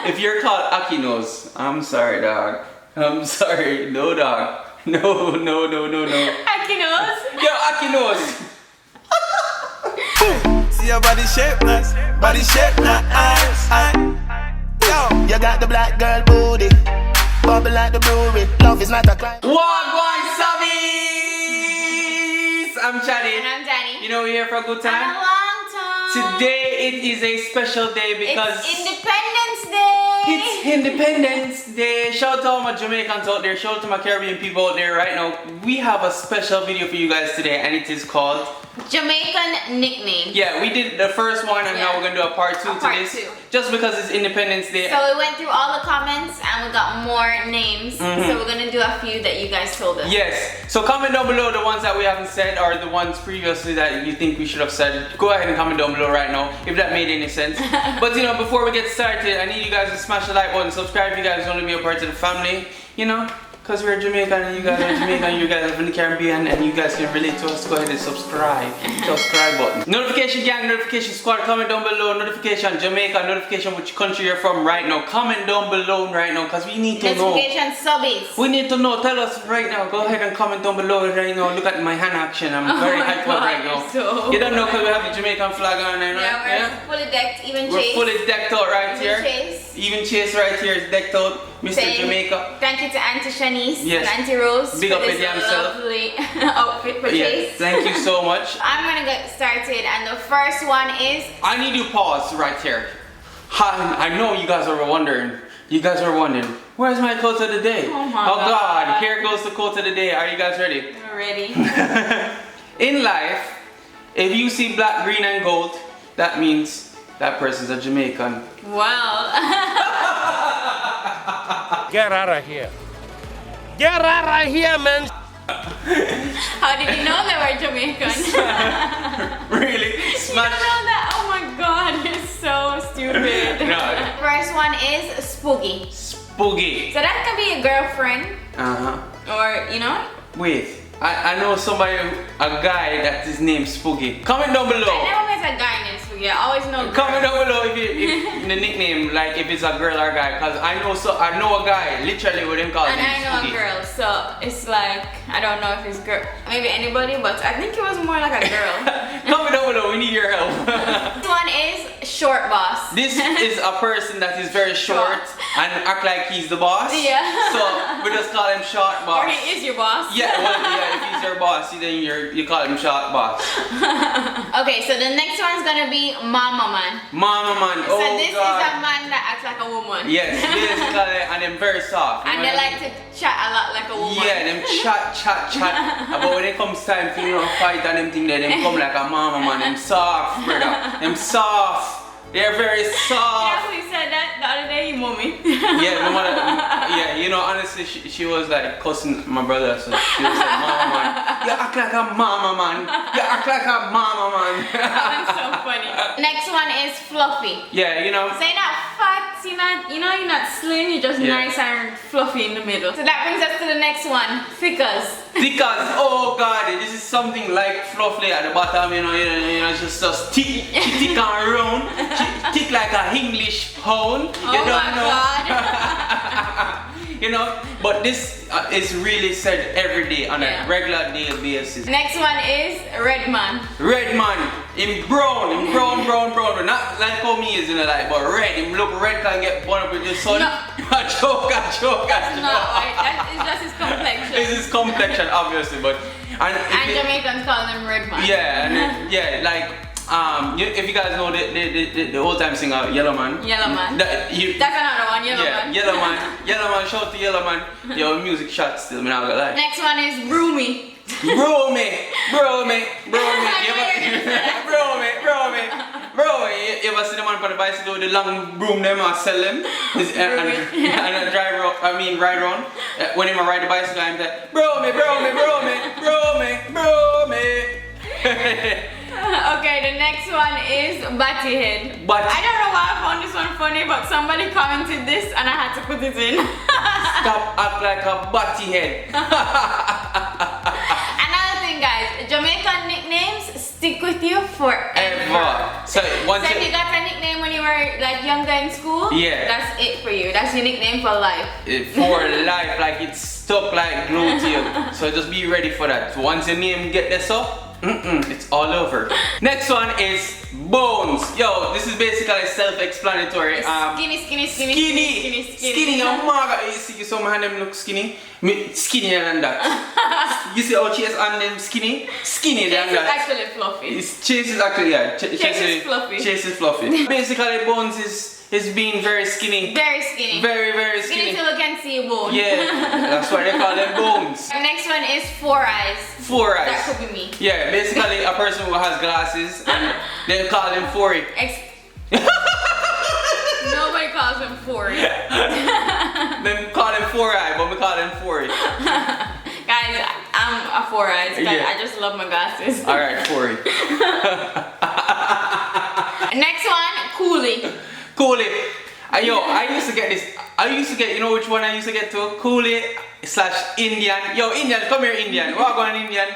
If you're called Akinos, I'm sorry, dog. I'm sorry. No, dog. No. Akinos? Yo, Akinos. See your body shape, nice. Body shape, nice. Yo, you got the black girl booty. Bubble like the brewery. Love is not a crime. Wagwan Subbies! I'm Chaddy. And I'm Danny. You know we're here for a good And a time? long time. Today it is a special day because it's Independence Day. it's Independence Day. Shout out to all my Jamaicans out there. Shout out to my Caribbean people out there right now. We have a special video for you guys today and it is called Jamaican Nicknames. Yeah, we did the first one and now we're gonna do a part 2 to this. Just because it's Independence Day. So we went through all the comments and we got more names. So we're gonna do a few that you guys told us. Yes. So comment down below the ones that we haven't said or the ones previously that you think we should have said. Go ahead and comment down below right now if that made any sense. But you know, before we get started, I need you guys to smash the like button, subscribe if you guys want to be a part of the family. You know, because we're Jamaican and you guys are Jamaican, you guys are from the Caribbean and you guys can relate to us. Go ahead and subscribe. Subscribe button. Notification gang, notification squad, comment down below. Notification Jamaica, notification which country you're from right now. Comment down below right now because we need to know. Notification subbies. We need to know. Tell us right now. Go ahead and comment down below right now. Look at my hand action. I'm very hyped up right now. So you don't know because we have the Jamaican flag on there, right? yeah, we're fully decked, even We're Chase. fully decked out right here. Chase. Even Chase right here is decked out. Mr. Saying Jamaica. Thank you to Auntie Shanice Yes. and Auntie Rose Big for up this with yourself. lovely outfit for Chase. Thank you so much. I'm gonna get started and the first one is I need you to pause right here. I know you guys are wondering. You guys are wondering, where's my quote of the day? Oh my God. Here goes the quote of the day. Are you guys ready? ready. In life, if you see black, green, and gold, that means that person's a Jamaican. Well. Get out of here. Get out of here, man. How did you know they were Jamaican? Really? You don't Smash. know that? Oh my god, you're so stupid. No. First one is Spooky. Spooky. So that could be a girlfriend or, you know? Wait, I know somebody, a guy that his name's Spooky. Comment down below. I never met a guy named Spooky. I always know girls. Comment down below if the nickname, like if it's a girl or a guy, cause I know a guy literally with him called And I know a girl, so it's like, I don't know if it's girl, maybe anybody, but I think it was more like a girl. Comment down below, we need your help. This one is Short Boss. This is a person that is very short and act like he's the boss. Yeah. So we just call him Short Boss. Or he is your boss. Yeah, well, yeah, if he's your boss, then you call him Short Boss. Okay, so the next one's gonna be Mama Man. Mama Man, So oh this God. is a man that acts like a woman. Yes, basically, and them very soft. And they like to chat a lot like a woman. Yeah, them chat. But when it comes time to fight and them thing there, them come like a mama man. Them soft, brother. Them soft. They're very soft. Yeah, we said that the other day, you mommy. Yeah, my mother, yeah, you know, honestly, she was like cussing my brother, so she was like, mama man, you act like a mama man, you act like a mama man. That's so funny. Next one is Fluffy. Yeah, you know. So you're not fat, you're not slim, you're just nice and fluffy in the middle. So that brings us to the next one, Thickers. Because, oh God, this is something like fluffy at the bottom, you know, it's just thick and round, thick like a English hound. You don't know. God. You know, but this is really said every day on a regular day basis. Next one is Red Man. Red man, him brown, but not like how me is in the light, but red. Him look red can get burned up with the sun. No. a joke. That's not right, that is just his complexion. It's his complexion, obviously, but And Jamaicans call them Red Man. yeah, and like if you guys know the old time singer Yellow Man. Yellow Man. That's another one, Yellow Man. Yellow Man, shout to Yellow Man. Your music shot still, me not gonna lie. Next one is Broomy. Bro me. You ever see the man on the bicycle with the long broom them and sell them? And ride around. When he ride the bicycle, I'm like, bro me. Okay, the next one is Batty Head. I don't know why I found this one funny, but somebody commented this and I had to put it in. Stop act like a batty head. Another thing, guys, Jamaican nicknames stick with you forever. Wow. So once if you got a nickname when you were like younger in school, yeah, that's it for you. That's your nickname for life. For life, like it's stuck like glue to you. So just be ready for that. Once your name get this up, it's all over. Next one is Bones. Yo, this is basically self-explanatory. Skinny. Oh my God, you see some of them look skinny. Me skinnier than that. You see how Chase and them skinny? Skinny than that. Chase is actually fluffy. Chase is actually, yeah. Chase is fluffy. Chase is fluffy. Basically, Bones is being very skinny. Very skinny. Very, very skinny. Skinny till we can see a bone. Yeah, that's why they call them Bones. The next one is 4 eyes. 4 eyes. That could be me. Yeah, basically a person who has glasses and they call him 4-ey. Nobody calls him 4-ey. They call him 4-eye, but we call him 4-ey. Guys, I'm a 4 eyes. Yeah. I just love my glasses. Alright, 4-ey. Next one, Coolie. Coolie. Yo, I used to get this. You know which one I used to get to? Coolie / Indian. Yo, Indian, come here, Indian. We're going Indian.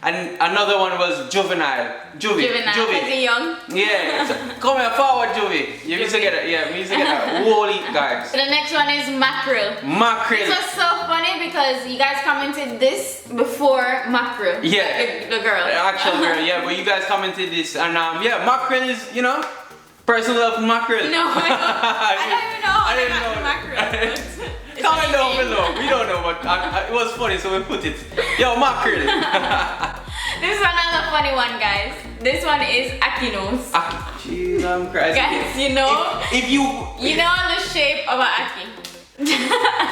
And another one was Juvenile. Juvie. Is he young? Yeah. So, come here, forward, Juvie. You used to get it. Yeah, we used to get that. Holy guys. So the next one is Mackerel. Mackerel. This was so funny because you guys commented this before Mackerel. Yeah. Like the girl. The actual girl, yeah. But you guys commented this. And yeah, Mackerel is, you know, person love mackerel. No, I don't even know mackerel. Comment down below. We don't know, but it was funny, so we put it. Yo, mackerel. This is another funny one, guys. This one is Akinos. Jeez, I'm crazy. Guys, you know, if you know the shape of an Aki.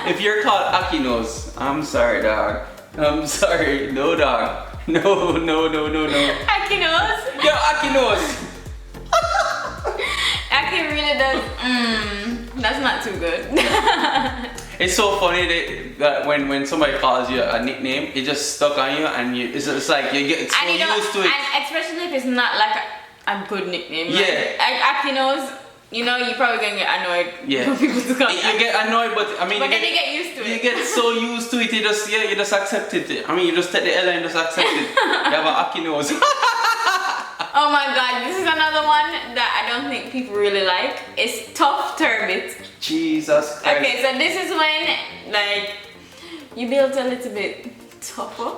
If you're called Akinos, I'm sorry, dog. I'm sorry, no, dog. No. Akinos. Yo, Akinos. Aki really does. That's not too good. It's so funny that when somebody calls you a nickname, it just stuck on you, and it's like you get so used to it. And especially if it's not like a good nickname. Yeah. Like Akinos, you know, you're probably gonna get annoyed. Yeah. People to call you get annoyed, but I mean. But then you get used to it. You get so used to it, you just accept it. I mean, you just take the L and just accept it. You have an Akinos. Oh my God, this is another one that I don't think people really like. It's Tough Turbot. Jesus Christ. Okay, so this is when like you built a little bit tougher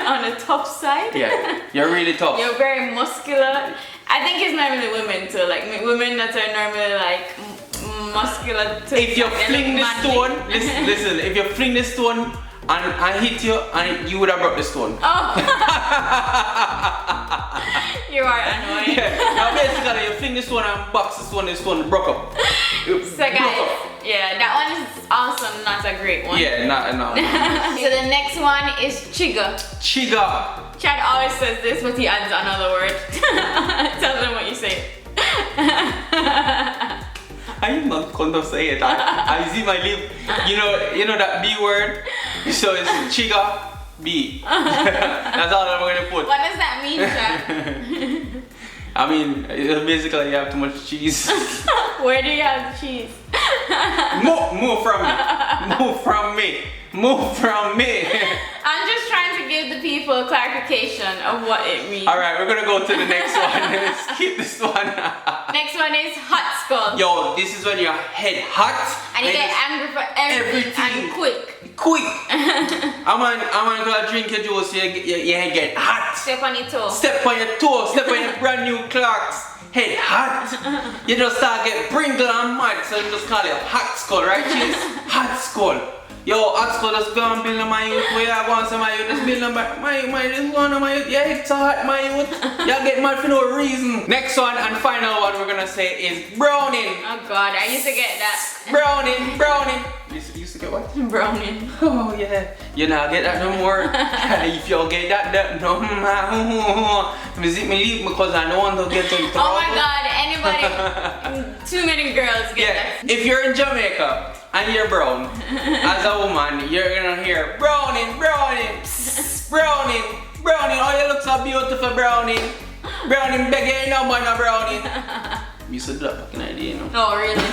on the tough side. Yeah, you're really tough. You're very muscular. I think it's normally women too, like women that are normally like muscular. If you fling the stone, listen. If you fling the stone and I hit you, and you would have broke the stone. Oh. You are annoying. Yeah. Now basically, you fling the stone and box the stone broke up. So guys, yeah, that one is also not a great one. Yeah, no. So the next one is Chiga. Chiga. Chad always says this, but he adds another word. Tell them what you say. I'm not going to say it. I see my lip. You know that B word. So it's Chiga B. That's all I'm going to put. What does that mean, Chad? I mean, basically you have too much cheese. Where do you have the cheese? Move from me. Move from me. Move from me. I'm just trying to give the people clarification of what it means. Alright, we're gonna go to the next one. Let's skip this one. Next one is Hot Skull. Yo, this is when your head hot. And you get angry for everything and quick. I'm gonna drink your juice, your head get hot. Step on your toe. Step on your toe, step on your brand new Clarks. Head hot. You just start get bringle and mad, so you just call it Hot Skull, right, Cheese? Hot Skull. Yo, Hot Skull, just go and build on my youth. Where I want some of my youth, just build on my just one of my youth. Yeah, it's so hot, my youth. Y'all get mad for no reason. Next one and final one we're gonna say is Browning. Oh God, I used to get that. Browning. You used to get what? Browning. Oh yeah. You not get that no more. If you get that no more. Me leave because I don't want to get in trouble. Oh my God, anybody? Too many girls get that. If you're in Jamaica and you're brown, as a woman, you're gonna hear Browning. Oh, you look so beautiful, Browning. Begging no man, no Browning. You said that back in the day, you know. Oh really?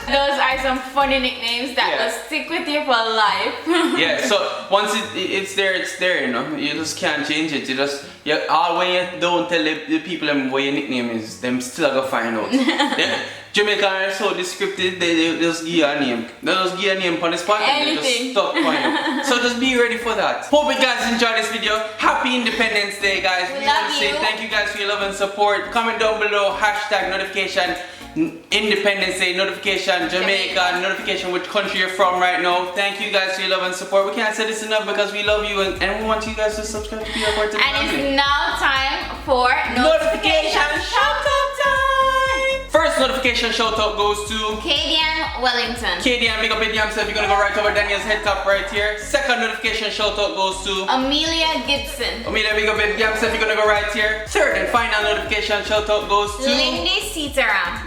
Those try some funny nicknames that will stick with you for life. Yeah, so once it's there, you know. You just can't change it. All when you don't tell the people them what your nickname is, them still gonna find out. Yeah. Jamaican are so descriptive, they just give you a name. They just give you a name on the spot and they just stop for you. So just be ready for that. Hope you guys enjoyed this video. Happy Independence Day, guys. We want to say thank you guys for your love and support. Comment down below, hashtag notification. Independence Day notification, Jamaica notification, which country you're from right now. Thank you guys for your love and support. We can't say this enough because we love you and we want you guys to subscribe to be a part of the family. And it's now time for notification shout out time. First notification shout out goes to Cadian Wellington. Cadian, big up in yourself. You're gonna go right over Daniel's head top right here. Second notification shout out goes to Amelia Gibson. Amelia, big up in yourself. You're gonna go right here. Third and final notification shout out goes to Lindy Sitaram.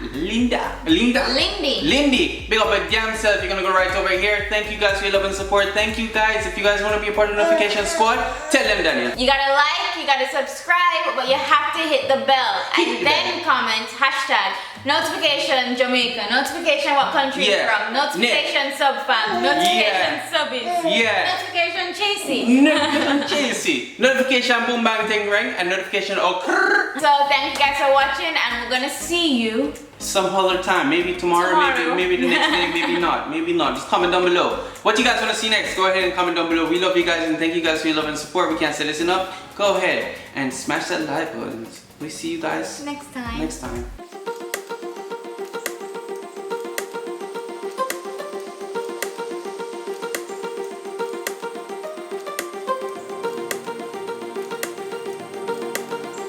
Lindy, big up at damn self. You're gonna go right over here. Thank you guys for your love and support. Thank you guys. If you guys want to be a part of the notification squad, tell them, Danielle. You gotta like, you gotta subscribe, but you have to hit the bell and then comment hashtag notification Jamaica, notification what country you're from, notification subfam, notification subbies, notification chasey. Notification chasey. Notification boom bang ting ring and notification So thank you guys for watching and we're gonna see you some other time, maybe tomorrow. Maybe the next day, maybe not. Just comment down below. What you guys want to see next? Go ahead and comment down below. We love you guys and thank you guys for your love and support. We can't say this enough. Go ahead and smash that like button. We see you guys next time. Next time.